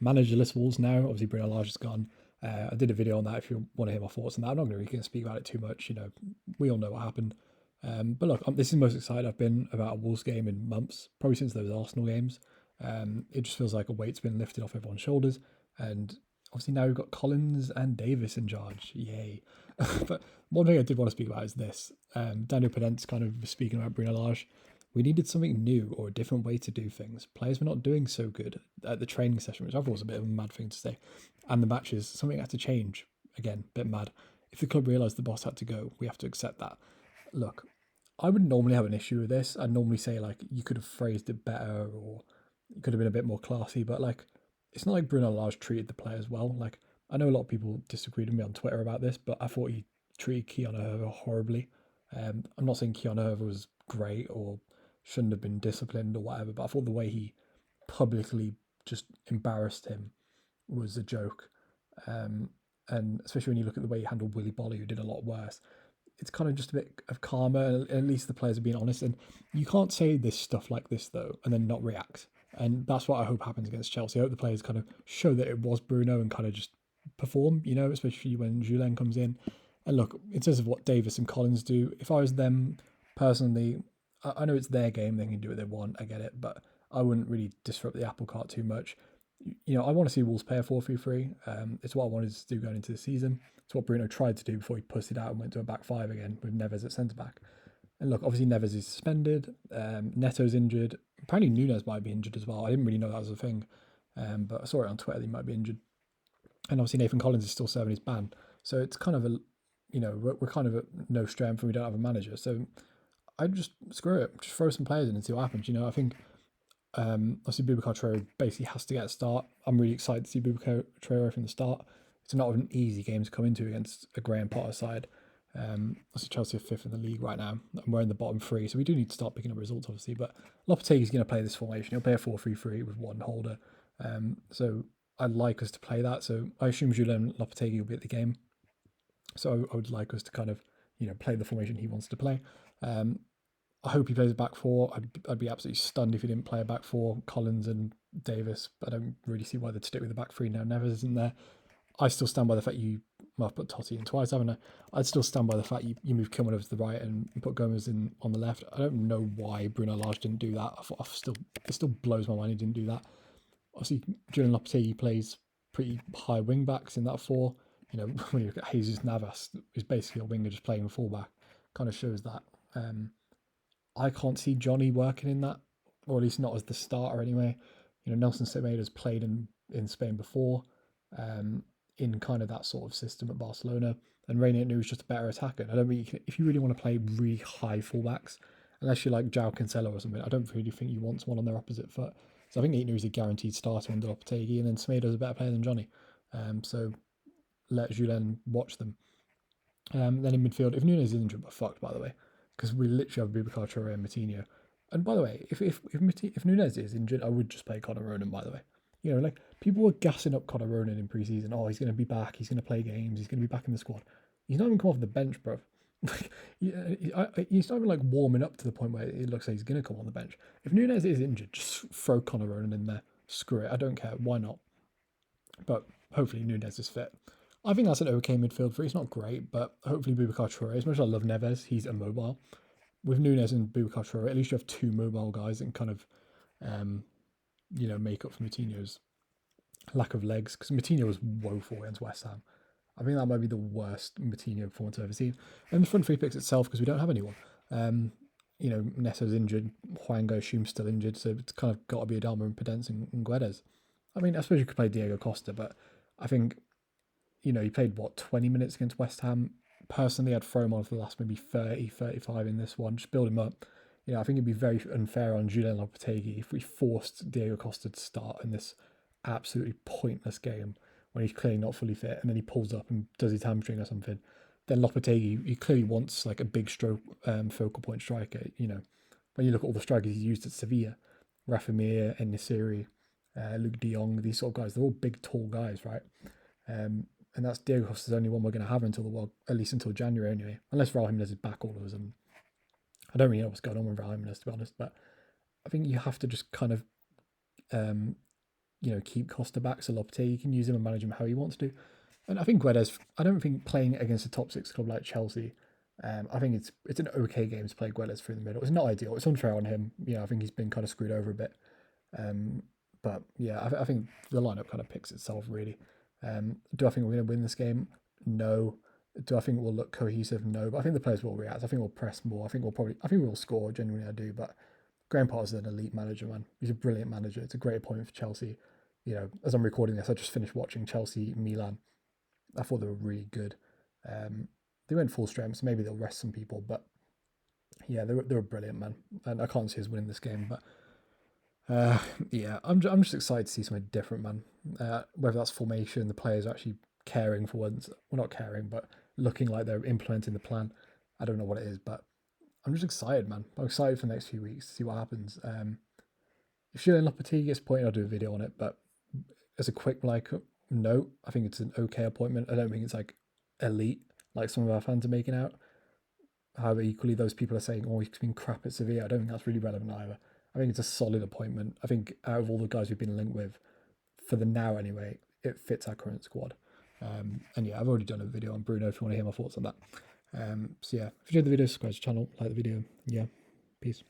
Managerless Wolves now. Obviously, Bruno Lodge is gone. I did a video on that if you want to hear my thoughts on that. I'm not really going to speak about it too much. We all know what happened. But look, this is the most excited I've been about a Wolves game in months, probably since those Arsenal games. It just feels like a weight's been lifted off everyone's shoulders. And obviously now we've got Collins and Davis in charge. Yay. But one thing I did want to speak about is this. Daniel Pedent's kind of speaking about Bruno Lage. We needed something new or a different way to do things. Players were not doing so good at the training session, which I thought was a bit of a mad thing to say. And the matches, something had to change. Again, a bit mad. If the club realised the boss had to go, we have to accept that. Look, I would normally have an issue with this. I'd normally say, like, you could have phrased it better or it could have been a bit more classy, but, like, it's not like Bruno Lage treated the players well. Like, I know a lot of people disagreed with me on Twitter about this, but I thought he treated Keanu Herver horribly. I'm not saying Keanu Herver was great or shouldn't have been disciplined or whatever, but I thought the way he publicly just embarrassed him was a joke. And especially when you look at the way he handled Willy Bolly, who did a lot worse, it's kind of just a bit of karma. And at least the players are being honest. And you can't say this stuff like this, though, and then not react. And that's what I hope happens against Chelsea. I hope the players kind of show that it was Bruno and kind of just perform, especially when Julien comes in. And look, in terms of what Davis and Collins do, if I was them personally, I know it's their game, they can do what they want, I get it, but I wouldn't really disrupt the apple cart too much. I want to see Wolves play a 4-3-3. It's what I wanted to do going into the season. It's what Bruno tried to do before he pussied out and went to a back five again with Neves at centre back. And look, obviously Neves is suspended. Neto's injured. Apparently Nunes might be injured as well. I didn't really know that was a thing, but I saw it on Twitter that he might be injured. And obviously Nathan Collins is still serving his ban. So it's kind of we're kind of at no strength and we don't have a manager. So I'd just screw it, just throw some players in and see what happens. I think obviously Boubacar Traore basically has to get a start. I'm really excited to see Boubacar Traore from the start. It's not an easy game to come into against a Graham Potter side. Obviously Chelsea are fifth in the league right now, and we're in the bottom three, so we do need to start picking up results, obviously. But Lopetegui's going to play this formation. He'll play a 4-3-3 with one holder. So I'd like us to play that. So I assume Julien Lopetegui will be at the game. So I would like us to kind of, play the formation he wants to play. I hope he plays a back four. I'd be absolutely stunned if he didn't play a back four, Collins and Davis, but I don't really see why they'd stick with the back three now. Neves isn't there. I still stand by the fact I've put Totti in twice, haven't I? I'd still stand by the fact you move Kilman over to the right and you put Gomez in on the left. I don't know why Bruno Lage didn't do that. It still blows my mind he didn't do that. Obviously, Julian Lopetegui plays pretty high wing backs in that four. When you look at Jesus Navas, who's basically a winger just playing fullback, kind of shows that. I can't see Johnny working in that, or at least not as the starter anyway. Nelson Semedo's played in Spain before, in kind of that sort of system at Barcelona, and Reina is just a better attacker. I don't really, if you really want to play really high fullbacks, unless you're like João Cancelo or something, I don't really think you want someone on their opposite foot. So I think Aitner is a guaranteed starter under Lopetegui, and then Semedo's a better player than Johnny. So let Julien watch them. Then in midfield, if Nunes is injured, we're fucked, by the way, because we literally have Boubacar Traore and Moutinho. And by the way, if Nunes is injured, I would just play Conor Ronan, by the way. Like people were gassing up Conor Ronan in preseason. Oh, he's going to be back. He's going to play games. He's going to be back in the squad. He's not even come off the bench, bro. He's not even like warming up to the point where it looks like he's going to come on the bench. If Nunes is injured, just throw Conor Ronan in there. Screw it. I don't care. Why not? But hopefully Nunes is fit. I think that's an okay midfield for. He's not great, but hopefully Boubacar Traore, as much as I love Neves, he's immobile. With Nunes and Boubacar Traore, at least you have two mobile guys and kind of, make up for Moutinho's lack of legs, because Moutinho was woeful against West Ham. I think that might be the worst Moutinho performance I've ever seen. And the front three picks itself, because we don't have anyone. Neto's injured, Hwang, I assume, still injured, so it's kind of got to be Adama and Pedence and Guedes. I mean, I suppose you could play Diego Costa, but I think, he played, 20 minutes against West Ham. Personally, I'd throw him on for the last maybe 30, 35 in this one, just build him up. I think it'd be very unfair on Julien Lopetegui if we forced Diego Costa to start in this absolutely pointless game when he's clearly not fully fit, and then he pulls up and does his hamstring or something. Then Lopetegui, he clearly wants like a big stroke focal point striker. When you look at all the strikers he used at Sevilla, Rafa Mir, En-Nesyri, Luke de Jong, these sort of guys, they're all big, tall guys, right? And that's Diego Costa's only one we're going to have until the World, at least until January anyway, unless Raul Jimenez is back all of a sudden. I don't really know what's going on with Raul Jimenez, to be honest, but I think you have to just kind of keep Costa back. So Lopetegui can use him and manage him how he wants to. And I think Guedes, I don't think playing against a top six club like Chelsea, I think it's an okay game to play Guedes through the middle. It's not ideal. It's unfair on him. I think he's been kind of screwed over a bit. But yeah, I think the lineup kind of picks itself really. Do I think we're going to win this game? No. Do I think we'll look cohesive? No. But I think the players will react. I think we'll press more. I think we'll score. Genuinely, I do. But Graham Potter's an elite manager, man. He's a brilliant manager. It's a great appointment for Chelsea. As I'm recording this, I just finished watching Chelsea Milan. I thought they were really good. They went full strength, so maybe they'll rest some people. But yeah, they were brilliant, man. And I can't see us winning this game. But yeah, I'm just excited to see something different, man. Whether that's formation, the players actually caring for once. Well, not caring, but looking like they're implementing the plan. I don't know what it is, but I'm just excited, man. I'm excited for the next few weeks to see what happens. If Julian Lopetegui gets appointed, I'll do a video on it. But as a quick note, I think it's an okay appointment. I don't think it's like elite, like some of our fans are making out. However, equally, those people are saying, "Oh, he's been crap at Sevilla." I don't think that's really relevant either. I think it's a solid appointment. I think out of all the guys we've been linked with, for the now anyway, it fits our current squad. And yeah, I've already done a video on Bruno if you want to hear my thoughts on that. So yeah, if you enjoyed the video, subscribe to the channel, like the video. Yeah, peace.